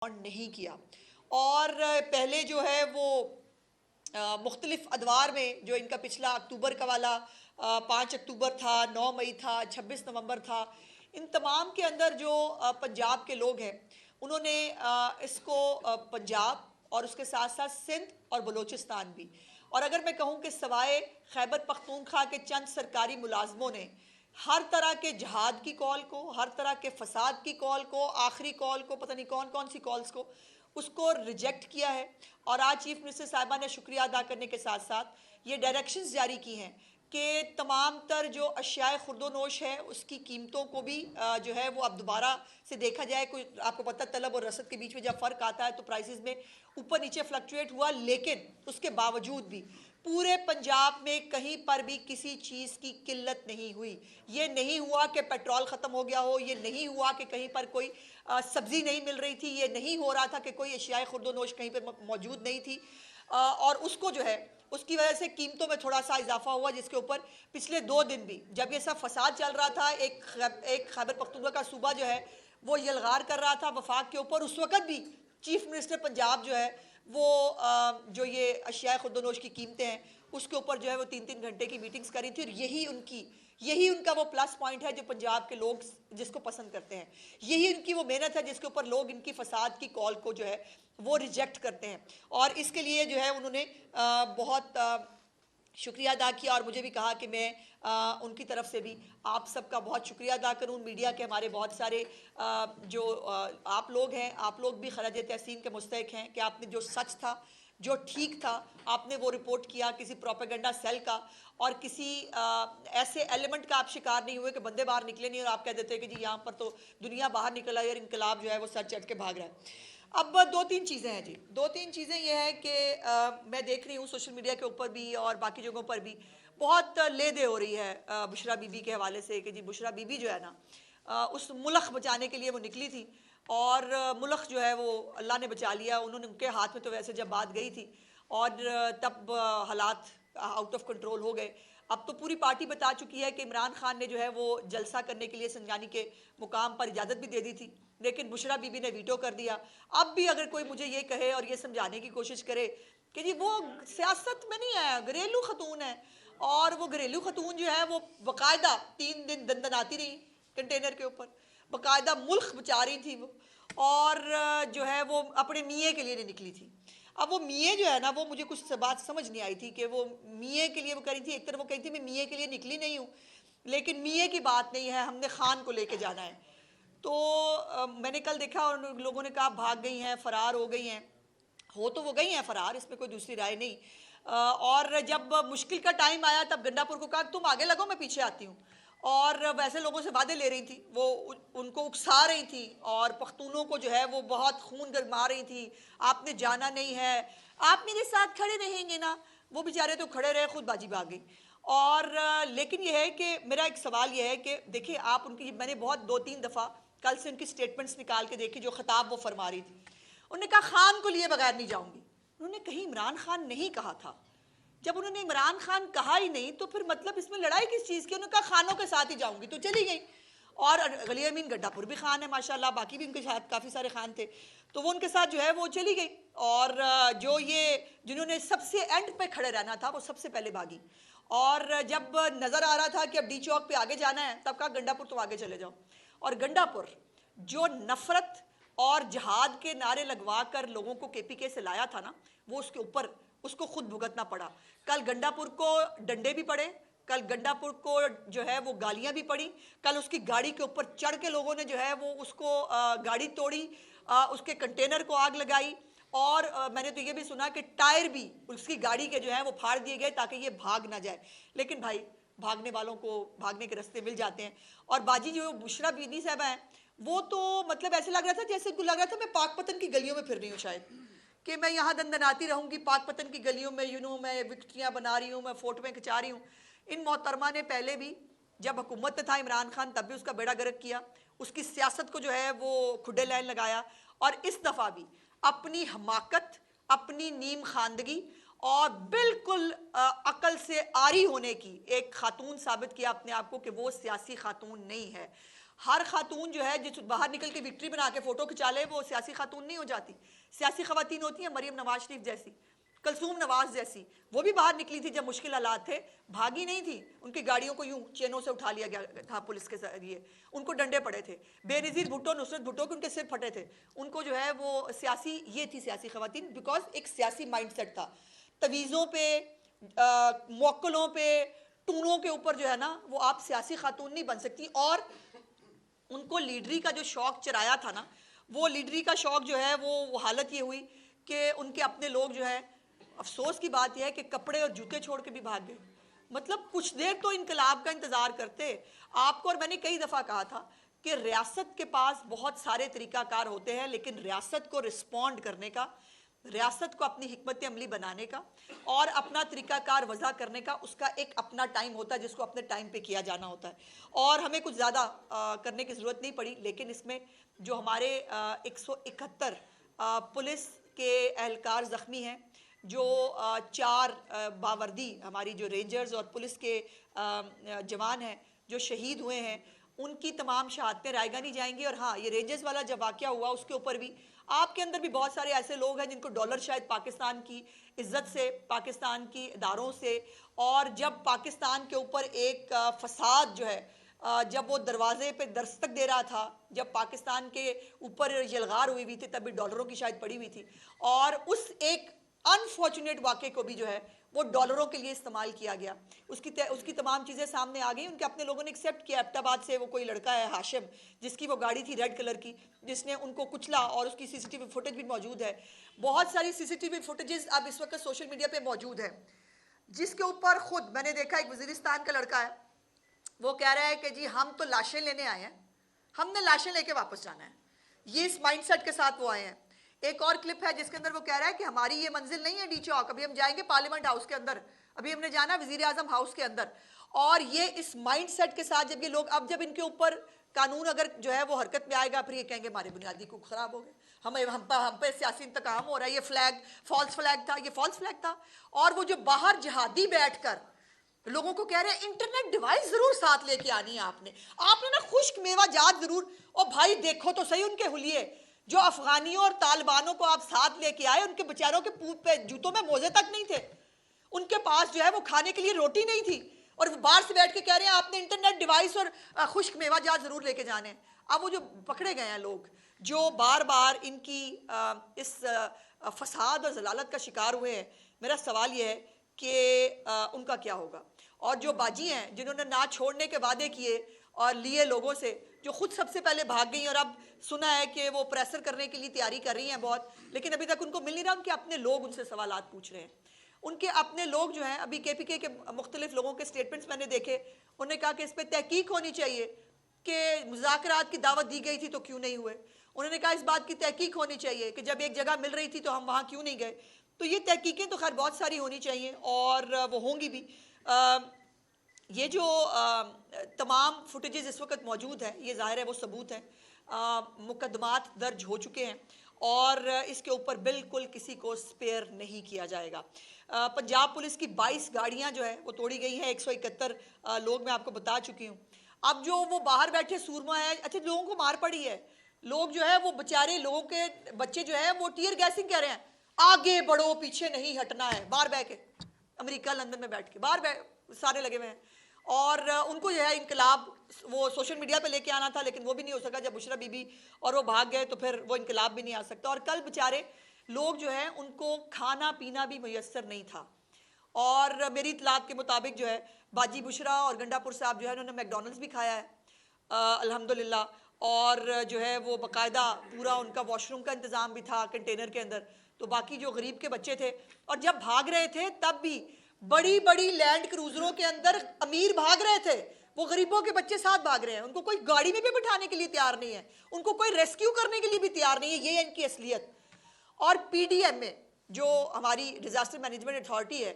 नहीं किया। और पहले जो है वो मुख्तलिफ अदवार में जो इनका पिछला अक्टूबर का वाला 5 अक्टूबर था, 9 मई था, 26 नवंबर था, इन तमाम के अंदर जो पंजाब के लोग हैं उन्होंने इसको पंजाब और उसके साथ साथ सिंध और बलूचिस्तान भी, और अगर मैं कहूँ कि सवाए खैबर पख्तूनख्वा के चंद सरकारी मुलाजमों ने हर तरह के जहाद की कॉल को, हर तरह के फसाद की कॉल को, आखिरी कॉल को, पता नहीं कौन कौन सी कॉल्स को, उसको रिजेक्ट किया है। और आज चीफ मिनिस्टर साहिबा ने शुक्रिया अदा करने के साथ साथ ये डायरेक्शंस जारी की हैं कि तमाम तर जो अशियाए खुर्दोनोश है उसकी कीमतों को भी जो है वो अब दोबारा से देखा जाए। कोई आपको पता तलब और रसद के बीच में जब फ़र्क आता है तो प्राइसेस में ऊपर नीचे फ्लक्चुएट हुआ, लेकिन उसके बावजूद भी पूरे पंजाब में कहीं पर भी किसी चीज़ की किल्लत नहीं हुई। ये नहीं हुआ कि पेट्रोल ख़त्म हो गया हो, ये नहीं हुआ कि कहीं पर कोई सब्ज़ी नहीं मिल रही थी, ये नहीं हो रहा था कि कोई अशियाए खुर्दोनोश कहीं पर मौजूद नहीं थी। और उसको जो है उसकी वजह से कीमतों में थोड़ा सा इजाफा हुआ, जिसके ऊपर पिछले 2 दिन भी जब ये सब फसाद चल रहा था, एक खैबर पख्तूनख्वा का सूबा जो है वो यलगार कर रहा था वफाक के ऊपर, उस वक़्त भी चीफ मिनिस्टर पंजाब जो है वो जो ये अशियाए खुर्दोनोश की कीमतें हैं उसके ऊपर जो है वो 3-3 घंटे की मीटिंग्स करी थी। और यही उनका वो प्लस पॉइंट है जो पंजाब के लोग जिसको पसंद करते हैं, यही उनकी वो मेहनत है जिसके ऊपर लोग इनकी फसाद की कॉल को जो है वो रिजेक्ट करते हैं। और इसके लिए जो है उन्होंने बहुत शुक्रिया अदा किया, और मुझे भी कहा कि मैं उनकी तरफ से भी आप सबका बहुत शुक्रिया अदा करूं। मीडिया के हमारे बहुत सारे जो आप लोग हैं, आप लोग भी खराज तहसीन के मुस्तहिक हैं कि आपने जो सच था, जो ठीक था, आपने वो रिपोर्ट किया। किसी प्रोपेगेंडा सेल का और किसी ऐसे एलिमेंट का आप शिकार नहीं हुए कि बंदे बाहर निकले नहीं और आप कह देते हैं कि जी यहाँ पर तो दुनिया बाहर निकल आई और इनकलाब जो है वो सर चढ़ के भाग रहा है। अब 2-3 चीज़ें हैं जी, 2-3 चीज़ें ये हैं कि मैं देख रही हूँ सोशल मीडिया के ऊपर भी और बाकी जगहों पर भी बहुत ले दे हो रही है बुशरा बीबी के हवाले से कि जी बुशरा बीबी जो है ना उस मुल्क बचाने के लिए वो निकली थी और मुल्क जो है वो अल्लाह ने बचा लिया। उन्होंने उनके हाथ में तो वैसे जब बात गई थी और तब हालात आउट ऑफ कंट्रोल हो गए। अब तो पूरी पार्टी बता चुकी है कि इमरान खान ने जो है वो जलसा करने के लिए संजानी के मुकाम पर इजाज़त भी दे दी थी, लेकिन बुशरा बीबी ने वीटो कर दिया। अब भी अगर कोई मुझे ये कहे और ये समझाने की कोशिश करे कि जी वो सियासत में नहीं है, घरेलू खतून है, और वो घरेलू खतून जो है वो बाकायदा 3 दिन दंदनाती रही कंटेनर के ऊपर, बाकायदा मुल्क बचा रही थी वो, और जो है वो अपने मियाँ के लिए नहीं निकली थी। अब वो मियाँ जो है ना वो मुझे कुछ बात समझ नहीं आई थी कि वो मियाँ के लिए वो कह रही थी। एक तरफ वो कही थी मैं मियाँ के लिए निकली नहीं हूँ, लेकिन मियाँ की बात नहीं है, हमने खान को लेके जाना है। तो मैंने कल देखा और लोगों ने कहा भाग गई हैं, फरार हो गई हैं। हो तो वो गई हैं फरार, इसमें कोई दूसरी राय नहीं। और जब मुश्किल का टाइम आया तब गंडापुर को कहा तुम आगे लगो मैं पीछे आती हूँ, और वैसे लोगों से वादे ले रही थी, वो उनको उकसा रही थी और पख्तूनों को जो है वो बहुत खून गरमा रही थी। आपने जाना नहीं है, आप मेरे साथ खड़े रहेंगे ना। वो बेचारे तो खड़े रहे, खुद बाजी भाग गई। और लेकिन यह है कि मेरा एक सवाल यह है कि देखिए आप उनकी, मैंने बहुत 2-3 दफ़ा कल से उनकी स्टेटमेंट्स निकाल के देखी जो खिताब वो फरमा रही थी। उन्होंने कहा खान को लिए बगैर नहीं जाऊंगी। उन्होंने कहीं इमरान खान नहीं कहा था। जब उन्होंने इमरान खान कहा ही नहीं तो फिर मतलब इसमें लड़ाई किस चीज़ की। उन्होंने कहा खानों के साथ ही जाऊंगी, तो चली गई। और गली अमीन गड्ढापुर भी खान है माशाल्लाह, बाकी भी उनके साथ काफ़ी सारे खान थे, तो वो उनके साथ जो है वो चली गई। और जो ये जिन्होंने सबसे एंड पे खड़े रहना था वो सबसे पहले भागी। और जब नज़र आ रहा था कि अब डी चौक पे आगे जाना है तब कहा गंडापुर तो आगे चले जाओ। और गंडापुर जो नफरत और जहाद के नारे लगवा कर लोगों को केपीके से लाया था ना, वो उसके ऊपर उसको खुद भुगतना पड़ा। कल गंडापुर को डंडे भी पड़े, कल गंडापुर को जो है वो गालियां भी पड़ी, कल उसकी गाड़ी के ऊपर चढ़ के लोगों ने जो है वो उसको गाड़ी तोड़ी, उसके कंटेनर को आग लगाई। और मैंने तो ये भी सुना कि टायर भी उसकी गाड़ी के जो है वो फाड़ दिए गए ताकि ये भाग ना जाए। लेकिन भाई भागने वालों को भागने के रास्ते मिल जाते हैं। और बाजी जो बुशरा बीबी साहबा है वो तो मतलब ऐसे लग रहा था जैसे उनको लग रहा था मैं पाकपतन की गलियों में फिर रही हूँ शायद, कि मैं यहाँ दंदनाती रहूँगी पाकपतन की गलियों में, मैं विक्ट्रियाँ बना रही हूँ, मैं फोटोएं खिंचा रही हूँ। इन मोहतरमा ने पहले भी जब हुकूमत में था इमरान खान तब भी उसका बेड़ा गर्क किया, उसकी सियासत को जो है वो खुडे लाइन लगाया। और इस दफ़ा भी अपनी हमाकत, अपनी नीम खानदगी और बिल्कुल अकल से आरी होने की एक खातून साबित किया अपने आप को कि वो सियासी खातून नहीं है। हर खातून जो है जिस बाहर निकल के विक्ट्री बना के फ़ोटो खिंचा ले वो सियासी खातून नहीं हो जाती। सियासी ख़वातीन होती हैं मरीम नवाज शरीफ जैसी, कलसूम नवाज जैसी। वो भी बाहर निकली थी जब मुश्किल हालात थे, भागी नहीं थी। उनकी गाड़ियों को यूं चेनों से उठा लिया गया था पुलिस के जरिए, उनको डंडे पड़े थे। बेनज़ीर भुट्टो, नुसरत भुट्टो के उनके सिर फटे थे। उनको जो है वो सियासी, ये थी सियासी ख़वातीन, बिकॉज एक सियासी माइंड सेट था। तवीज़ों पे, मौक्कलों पे, टूणों के ऊपर जो है ना वो आप सियासी खातून नहीं बन सकती। और उनको लीडरी का जो शौक चराया था ना, वो लीडरी का शौक जो है वो हालत ये हुई कि उनके अपने लोग जो है, अफसोस की बात यह है कि कपड़े और जूते छोड़ के भी भाग गए। मतलब कुछ देर तो इनकलाब का इंतज़ार करते। आपको, और मैंने कई दफ़ा कहा था कि रियासत के पास बहुत सारे तरीक़ाकार होते हैं, लेकिन रियासत को रिस्पॉन्ड करने का, रियासत को अपनी हिकमत अमली बनाने का और अपना तरीक़ाकार वज़ा करने का उसका एक अपना टाइम होता है जिसको अपने टाइम पे किया जाना होता है। और हमें कुछ ज़्यादा करने की ज़रूरत नहीं पड़ी, लेकिन इसमें जो हमारे 171 पुलिस के एहलकार ज़ख्मी हैं, जो 4 बावर्दी हमारी जो रेंजर्स और पुलिस के जवान हैं जो शहीद हुए हैं, उनकी तमाम शहादतें रायगा नहीं जाएंगी। और हाँ, ये रेंजर्स वाला जब वाक़या हुआ उसके ऊपर भी आपके अंदर भी बहुत सारे ऐसे लोग हैं जिनको डॉलर शायद पाकिस्तान की इज्जत से, पाकिस्तान की इदारों से, और जब पाकिस्तान के ऊपर एक फसाद जो है जब वो दरवाजे पे दस्तक दे रहा था, जब पाकिस्तान के ऊपर यलगार हुई थी तभी डॉलरों की शायद पड़ी हुई थी, और उस एक अनफॉर्चुनेट वाक़े को भी जो है वो डॉलरों के लिए इस्तेमाल किया गया। उसकी तमाम चीज़ें सामने आ गई। उनके अपने लोगों ने एक्सेप्ट किया। एबटाबाद से वो कोई लड़का है हाशिम, जिसकी वो गाड़ी थी रेड कलर की, जिसने उनको कुचला, और उसकी सीसीटीवी फुटेज भी मौजूद है। बहुत सारी सीसीटीवी फुटेजेस अब इस वक्त सोशल मीडिया पे मौजूद है, जिसके ऊपर खुद मैंने देखा एक वजीरिस्तान का लड़का है, वो कह रहा है कि जी हम तो लाशें लेने आए हैं, हमने लाशें लेके वापस जाना है। ये इस माइंडसेट के साथ वो आए हैं। एक और क्लिप है जिसके अंदर वो कह रहा है कि हमारी ये मंजिल नहीं है डी चौक, अभी हम जाएंगे पार्लियामेंट हाउस के अंदर, अभी हमने जाना वजीर आजम हाउस के अंदर। और ये इस माइंडसेट के साथ जब ये लोग, अब जब इनके ऊपर कानून अगर जो है वो हरकत में आएगा, फिर ये कहेंगे हमारे बुनियादी को खराब हो गए, हम पे सियासी इंतकाम हो रहा है, ये फ्लैग फॉल्स फ्लैग था, ये फॉल्स फ्लैग था। और वो जो बाहर जिहादी बैठकर लोगों को कह रहे हैं इंटरनेट डिवाइस जरूर साथ लेके आनी है आपने ना खुश्क मेवा जात जरूर। ओ भाई देखो तो सही उनके हुलिये, जो अफगानियों और तालिबानों को आप साथ लेके आए, उनके बेचारों के पूत पे जूतों में मोजे तक नहीं थे, उनके पास जो है वो खाने के लिए रोटी नहीं थी, और बाहर से बैठ के कह रहे हैं आपने इंटरनेट डिवाइस और खुश्क मेवा जात जरूर लेके जाने। अब वो जो पकड़े गए हैं लोग जो बार बार इनकी इस फसाद और जलालत का शिकार हुए हैं, मेरा सवाल ये है कि उनका क्या होगा। और जो बाजी हैं जिन्होंने ना छोड़ने के वादे किए और लिए लोगों से, जो खुद सबसे पहले भाग गई, और अब सुना है कि वो प्रेशर करने के लिए तैयारी कर रही हैं बहुत, लेकिन अभी तक उनको मिल नहीं रहा। उनके अपने लोग उनसे सवालात पूछ रहे हैं। उनके अपने लोग जो हैं, अभी KPK के मुख्तलिफ लोगों के स्टेटमेंट्स मैंने देखे, उन्होंने कहा कि इस पर तहकीक होनी चाहिए कि मुज़ाकरात की दावत दी गई थी तो क्यों नहीं हुए। उन्होंने कहा इस बात की तहकीक होनी चाहिए कि जब एक जगह मिल रही थी तो हम वहाँ क्यों नहीं गए। तो ये तहकीकें तो खैर बहुत सारी होनी चाहिए और वो होंगी भी। ये जो तमाम फुटेजेस इस वक्त मौजूद है, ये ज़ाहिर है वो सबूत है। मुकदमात दर्ज हो चुके हैं और इसके ऊपर बिल्कुल किसी को स्पेयर नहीं किया जाएगा। पंजाब पुलिस की 22 गाड़ियां जो है वो तोड़ी गई हैं, 171 लोग मैं आपको बता चुकी हूँ। अब जो वो बाहर बैठे सूरमा है, अच्छा लोगों को मार पड़ी है, लोग जो है वो बेचारे लोगों के बच्चे जो है वो टीयर गैसिंग कह रहे हैं, आगे बढ़ो पीछे नहीं हटना है, बाहर बैठ के, अमेरिका लंदन में बैठ के बाहर सारे लगे हुए हैं। और उनको जो है इनकलाब वो सोशल मीडिया पे लेके आना था, लेकिन वो भी नहीं हो सका। जब बुशरा बीबी और वो भाग गए तो फिर वो इनकलाब भी नहीं आ सकता। और कल बेचारे लोग जो हैं उनको खाना पीना भी मुयस्सर नहीं था। और मेरी इतलात के मुताबिक जो है बाजी बुशरा और गंडापुर साहब जो है उन्होंने मैकडोनल्ड्स भी खाया है अल्हम्दुलिल्लाह, और जो है वो बाकायदा पूरा उनका वॉशरूम का इंतज़ाम भी था कंटेनर के अंदर। तो बाकी जो गरीब के बच्चे थे, और जब भाग रहे थे तब भी बड़ी बड़ी लैंड क्रूजरों के अंदर अमीर भाग रहे थे, वो गरीबों के बच्चे साथ भाग रहे हैं। उनको कोई गाड़ी में भी बिठाने के लिए तैयार नहीं है, उनको कोई रेस्क्यू करने के लिए भी तैयार नहीं है। ये है इनकी असलियत। और PDM में जो हमारी डिजास्टर मैनेजमेंट अथॉरिटी है,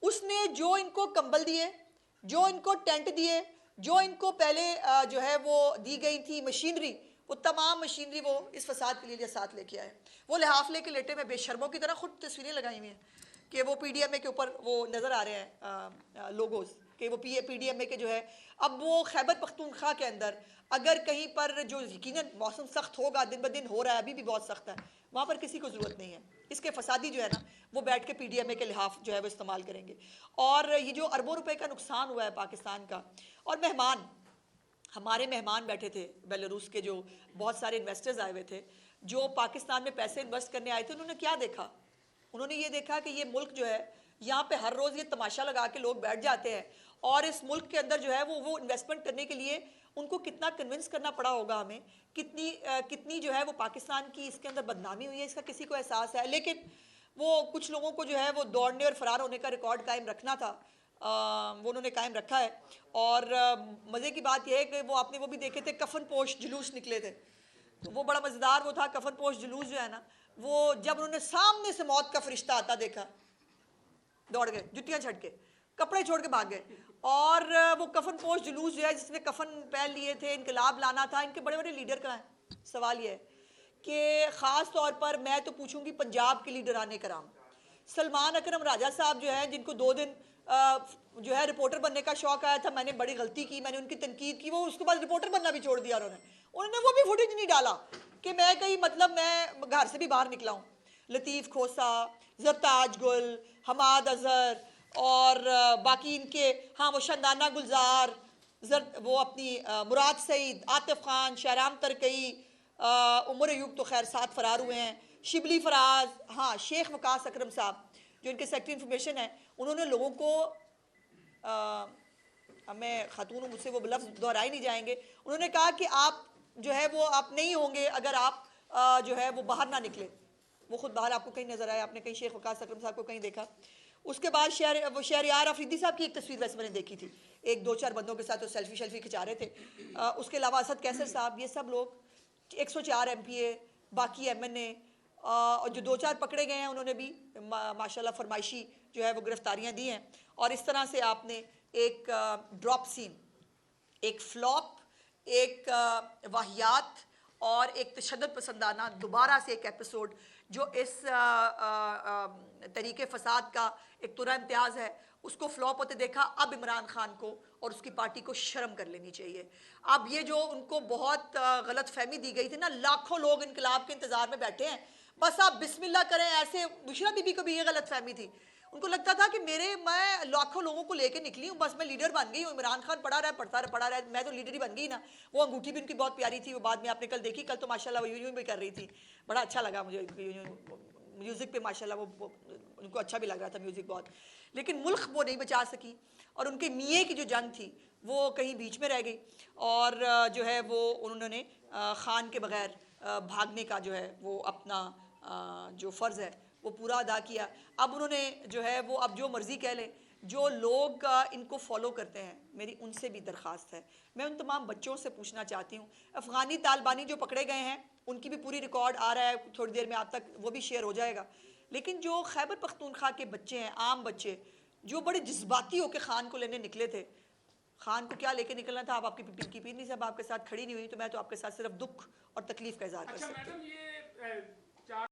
उसने जो इनको कंबल दिए, जो इनको टेंट दिए, जो इनको पहले जो है वो दी गई थी मशीनरी, वो तमाम मशीनरी वो इस फसाद के लिए साथ लेके आए। वो लिहाफ लेके लेटे में बेशर्मों की तरह खुद तस्वीरें लगाई हुई हैं कि वो PDM के ऊपर वो नज़र आ रहे हैं लोगोस कि वो PDMA के जो है, अब वो खैबर पख्तूनख्वा के अंदर अगर कहीं पर जो यकीनन मौसम सख्त होगा, दिन ब दिन हो रहा है, अभी भी बहुत सख्त है, वहाँ पर किसी को ज़रूरत नहीं है। इसके फसादी जो है ना, वो बैठ के PDMA के लिहाफ जो है वो इस्तेमाल करेंगे। और ये जो अरबों रुपए का नुकसान हुआ है पाकिस्तान का, और हमारे मेहमान बैठे थे बेलारूस के, जो बहुत सारे इन्वेस्टर्स आए हुए थे जो पाकिस्तान में पैसे इन्वेस्ट करने आए थे। उन्होंने क्या देखा? उन्होंने ये देखा कि ये मुल्क जो है, यहाँ पे हर रोज़ ये तमाशा लगा के लोग बैठ जाते हैं, और इस मुल्क के अंदर जो है वो इन्वेस्टमेंट करने के लिए उनको कितना कन्विंस करना पड़ा होगा हमें, कितनी जो है वो पाकिस्तान की इसके अंदर बदनामी हुई है, इसका किसी को एहसास है। लेकिन वो कुछ लोगों को जो है वो दौड़ने और फरार होने का रिकॉर्ड कायम रखना था, वो उन्होंने कायम रखा है। और मज़े की बात यह है कि वो आपने वो भी देखे थे, कफन पोश जुलूस निकले थे, तो वो बड़ा मज़ेदार वो था। कफन पोश जुलूस जो है ना, वो जब उन्होंने सामने से मौत का फरिश्ता आता देखा, दौड़ गए, जुतियां छट के, कपड़े छोड़ के भाग गए। और वो कफन पोश जुलूस जो है, जिसने कफन पहन लिए थे, इनकलाब लाना था, इनके बड़े बड़े लीडर कहाँ हैं? सवाल ये है कि ख़ास तौर पर मैं तो पूछूंगी पंजाब के लीडर आने कराम, सलमान अकरम राजा साहब जो है, जिनको 2 दिन जो है रिपोर्टर बनने का शौक आया था, मैंने बड़ी गलती की, मैंने उनकी तनकीद की, वो उसके बाद रिपोर्टर बनना भी छोड़ दिया उन्होंने वो भी फुटेज नहीं डाला कि मैं कहीं मतलब मैं घर से भी बाहर निकला हूँ। लतीफ़ खोसा, ज़रताज गुल, हमाद अजहर और बाकी इनके, हाँ वो शंदाना गुलजार, वो अपनी मुराद सईद, आतिफ खान, शहराम तरकई, उमर अयूब तो खैर 7 फरार हुए हैं, शिबली फराज, हाँ शेख वकास अकरम साहब जो इनके सेक्रेटरी इंफॉर्मेशन है, उन्होंने लोगों को मैं खातून हूँ, मुझसे वो लफ्ज़ दोहराए नहीं जाएंगे, उन्होंने कहा कि आप जो है वो आप नहीं होंगे अगर आप जो है वो बाहर ना निकले। वो खुद बाहर आपको कहीं नजर आया? आपने कहीं शेख वकास अकरम साहब को कहीं देखा? उसके बाद शहरयार अफरीदी साहब की एक तस्वीर वैसे मैंने देखी थी, एक 2-4 बंदों के साथ वो सेल्फी खिंचा रहे थे। उसके अलावा असद कैसर साहब, ये सब लोग 104 MPA, बाकी MNA, और जो 2-4 पकड़े गए हैं उन्होंने भी माशाल्लाह फरमाइशी जो है वो गिरफ्तारियां दी हैं। और इस तरह से आपने एक ड्रॉप सीन, एक फ्लॉप, एक वाहियात और एक तशद्दुद पसंदाना दोबारा से एक एपिसोड जो इस तरीके फसाद का एक तुरा इम्तियाज़ है, उसको फ्लॉप होते देखा। अब इमरान खान को और उसकी पार्टी को शर्म कर लेनी चाहिए। अब ये जो उनको बहुत गलत फहमी दी गई थी ना, लाखों लोग इनकलाब के इंतज़ार में बैठे हैं, बस आप बिस्मिल्लाह करें। ऐसे बुशरा बीबी को भी ये गलत फहमी थी, उनको लगता था कि मैं लाखों लोगों को लेके निकली हूँ, बस मैं लीडर बन गई हूँ, इमरान खान पढ़ा रहा है, मैं तो लीडर ही बन गई ना। वो अंगूठी भी उनकी बहुत प्यारी थी, वो बाद में आपने कल देखी, कल तो माशाल्लाह वो यूं भी कर रही थी, बड़ा अच्छा लगा मुझे म्यूज़िक पे माशाल्लाह वो उनको अच्छा भी लग रहा था म्यूज़िक बहुत। लेकिन मुल्क वो नहीं बचा सकी, और उनके मियाँ की जो जंग थी वो कहीं बीच में रह गई, और जो है वो उन्होंने खान के बगैर भागने का जो है वो अपना जो फ़र्ज़ है वो पूरा अदा किया। अब उन्होंने जो है वो, अब जो मर्ज़ी कह लें, जो लोग इनको फॉलो करते हैं, मेरी उनसे भी दरख्वास्त है, मैं उन तमाम बच्चों से पूछना चाहती हूँ, अफ़गानी तालिबानी जो पकड़े गए हैं उनकी भी पूरी रिकॉर्ड आ रहा है, थोड़ी देर में आप तक वो भी शेयर हो जाएगा। लेकिन जो खैबर पख्तूनख्वा के बच्चे हैं, आम बच्चे जो बड़े जज्बाती होकर खान को लेने निकले थे, खान को क्या लेके निकलना था? अब आपकी पीपी साहब आपके साथ खड़ी नहीं हुई, तो मैं तो आपके साथ सिर्फ दुख और तकलीफ का इजहार कर सकती हूँ।